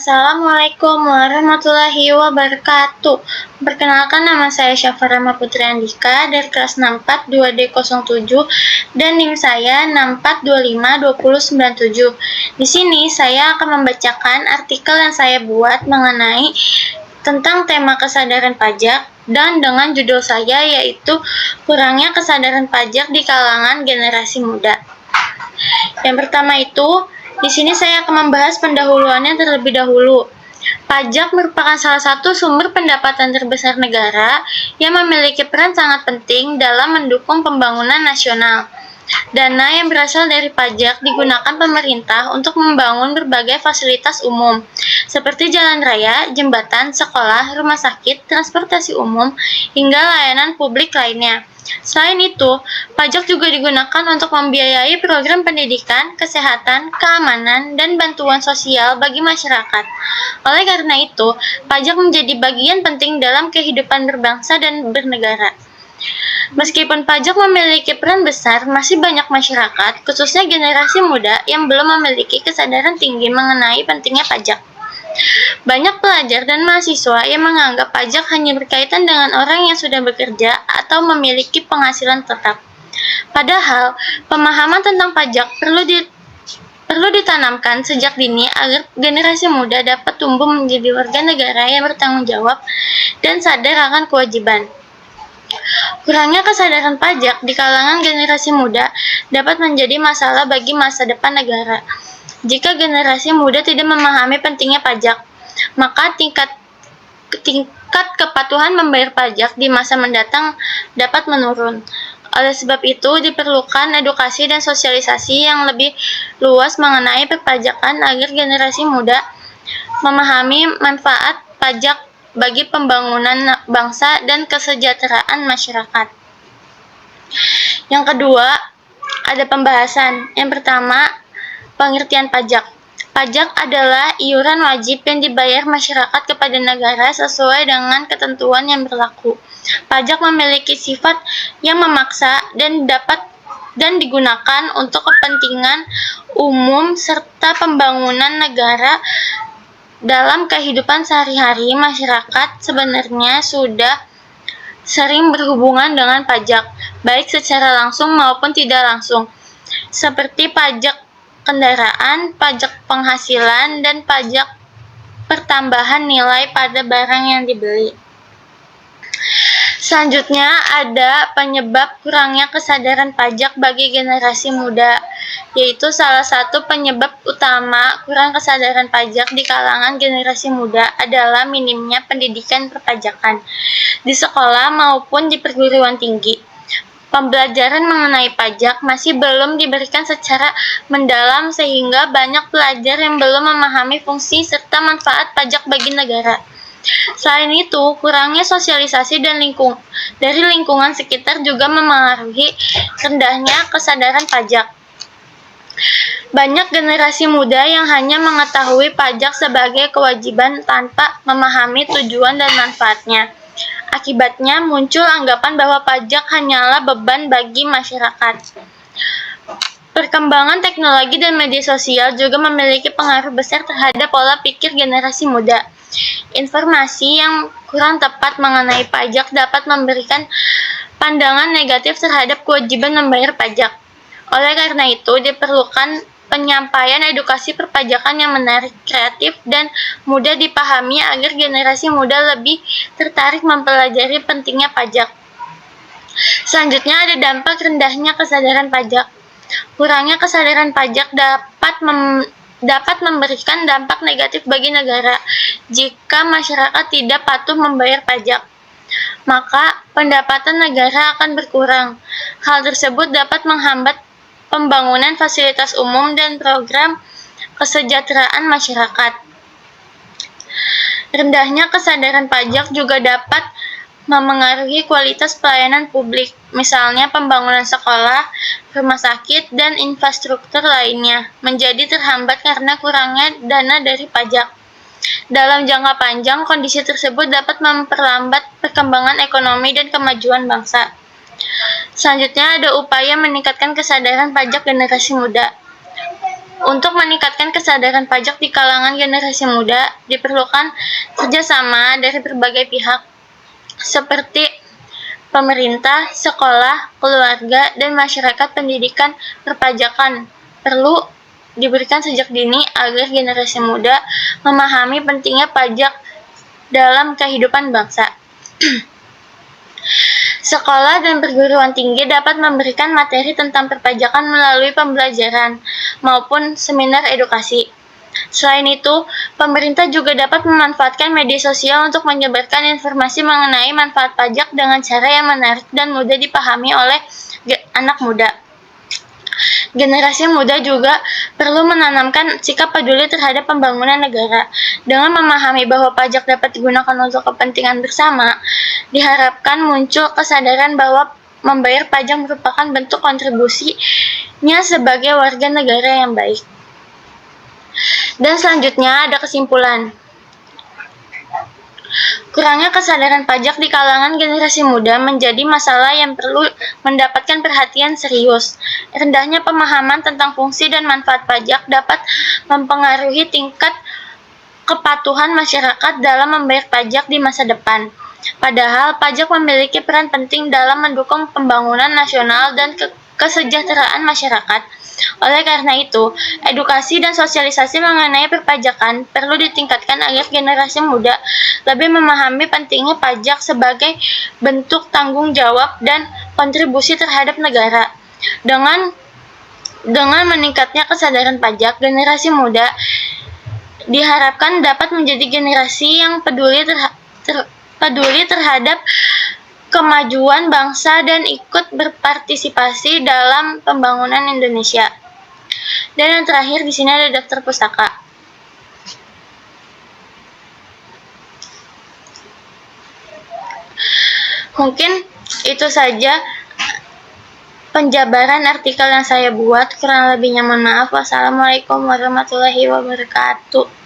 Assalamualaikum warahmatullahi wabarakatuh. Perkenalkan, nama saya Syafara Putri Andika dari kelas 64 2D07 dan NIM saya 64252097. Di sini saya akan membacakan artikel yang saya buat mengenai tentang tema kesadaran pajak dan dengan judul saya yaitu kurangnya kesadaran pajak di kalangan generasi muda. Yang pertama itu, di sini saya akan membahas pendahuluannya terlebih dahulu. Pajak merupakan salah satu sumber pendapatan terbesar negara yang memiliki peran sangat penting dalam mendukung pembangunan nasional. Dana yang berasal dari pajak digunakan pemerintah untuk membangun berbagai fasilitas umum, seperti jalan raya, jembatan, sekolah, rumah sakit, transportasi umum, hingga layanan publik lainnya. Selain itu, pajak juga digunakan untuk membiayai program pendidikan, kesehatan, keamanan, dan bantuan sosial bagi masyarakat. Oleh karena itu, pajak menjadi bagian penting dalam kehidupan berbangsa dan bernegara. Meskipun pajak memiliki peran besar, masih banyak masyarakat, khususnya generasi muda, yang belum memiliki kesadaran tinggi mengenai pentingnya pajak. Banyak pelajar dan mahasiswa yang menganggap pajak hanya berkaitan dengan orang yang sudah bekerja atau memiliki penghasilan tetap. Padahal, pemahaman tentang pajak perlu ditanamkan sejak dini agar generasi muda dapat tumbuh menjadi warga negara yang bertanggung jawab dan sadar akan kewajiban. Kurangnya kesadaran pajak di kalangan generasi muda dapat menjadi masalah bagi masa depan negara. Jika generasi muda tidak memahami pentingnya pajak, maka tingkat kepatuhan membayar pajak di masa mendatang dapat menurun. Oleh sebab itu, diperlukan edukasi dan sosialisasi yang lebih luas mengenai perpajakan agar generasi muda memahami manfaat pajak bagi pembangunan bangsa dan kesejahteraan masyarakat. Yang kedua, ada pembahasan. Yang pertama, pengertian pajak. Pajak adalah iuran wajib yang dibayar masyarakat kepada negara sesuai dengan ketentuan yang berlaku. Pajak memiliki sifat yang memaksa dan digunakan untuk kepentingan umum serta pembangunan negara. Dalam kehidupan sehari-hari, masyarakat sebenarnya sudah sering berhubungan dengan pajak, baik secara langsung maupun tidak langsung, seperti pajak kendaraan, pajak penghasilan, dan pajak pertambahan nilai pada barang yang dibeli. Selanjutnya, ada penyebab kurangnya kesadaran pajak bagi generasi muda, yaitu salah satu penyebab utama kurang kesadaran pajak di kalangan generasi muda adalah minimnya pendidikan perpajakan di sekolah maupun di perguruan tinggi. Pembelajaran mengenai pajak masih belum diberikan secara mendalam sehingga banyak pelajar yang belum memahami fungsi serta manfaat pajak bagi negara. Selain itu, kurangnya sosialisasi dari lingkungan sekitar juga memengaruhi rendahnya kesadaran pajak. Banyak generasi muda yang hanya mengetahui pajak sebagai kewajiban tanpa memahami tujuan dan manfaatnya. Akibatnya muncul anggapan bahwa pajak hanyalah beban bagi masyarakat. Perkembangan teknologi dan media sosial juga memiliki pengaruh besar terhadap pola pikir generasi muda. Informasi yang kurang tepat mengenai pajak dapat memberikan pandangan negatif terhadap kewajiban membayar pajak. Oleh karena itu, diperlukan penyampaian edukasi perpajakan yang menarik, kreatif, dan mudah dipahami agar generasi muda lebih tertarik mempelajari pentingnya pajak. Selanjutnya ada dampak rendahnya kesadaran pajak. Kurangnya kesadaran pajak dapat memberikan dampak negatif bagi negara. Jika masyarakat tidak patuh membayar pajak, maka pendapatan negara akan berkurang. Hal tersebut dapat menghambat pembangunan fasilitas umum dan program kesejahteraan masyarakat. Rendahnya kesadaran pajak juga dapat memengaruhi kualitas pelayanan publik, misalnya pembangunan sekolah, rumah sakit, dan infrastruktur lainnya, menjadi terhambat karena kurangnya dana dari pajak. Dalam jangka panjang, kondisi tersebut dapat memperlambat perkembangan ekonomi dan kemajuan bangsa. Selanjutnya ada upaya meningkatkan kesadaran pajak generasi muda. Untuk meningkatkan kesadaran pajak di kalangan generasi muda, diperlukan kerjasama dari berbagai pihak, seperti pemerintah, sekolah, keluarga, dan masyarakat. Pendidikan perpajakan perlu diberikan sejak dini agar generasi muda memahami pentingnya pajak dalam kehidupan bangsa. Sekolah dan perguruan tinggi dapat memberikan materi tentang perpajakan melalui pembelajaran maupun seminar edukasi. Selain itu, pemerintah juga dapat memanfaatkan media sosial untuk menyebarkan informasi mengenai manfaat pajak dengan cara yang menarik dan mudah dipahami oleh anak muda. Generasi muda juga perlu menanamkan sikap peduli terhadap pembangunan negara. Dengan memahami bahwa pajak dapat digunakan untuk kepentingan bersama, diharapkan muncul kesadaran bahwa membayar pajak merupakan bentuk kontribusinya sebagai warga negara yang baik. Dan selanjutnya ada kesimpulan. Kurangnya kesadaran pajak di kalangan generasi muda menjadi masalah yang perlu mendapatkan perhatian serius. Rendahnya pemahaman tentang fungsi dan manfaat pajak dapat mempengaruhi tingkat kepatuhan masyarakat dalam membayar pajak di masa depan. Padahal pajak memiliki peran penting dalam mendukung pembangunan nasional dan kesejahteraan masyarakat. Oleh karena itu, edukasi dan sosialisasi mengenai perpajakan perlu ditingkatkan agar generasi muda lebih memahami pentingnya pajak sebagai bentuk tanggung jawab dan kontribusi terhadap negara. Dengan meningkatnya kesadaran pajak, generasi muda diharapkan dapat menjadi generasi yang peduli terhadap kemajuan bangsa dan ikut berpartisipasi dalam pembangunan Indonesia. Dan yang terakhir di sini ada daftar pustaka. Mungkin itu saja penjabaran artikel yang saya buat. Kurang lebihnya mohon maaf. Wassalamualaikum warahmatullahi wabarakatuh.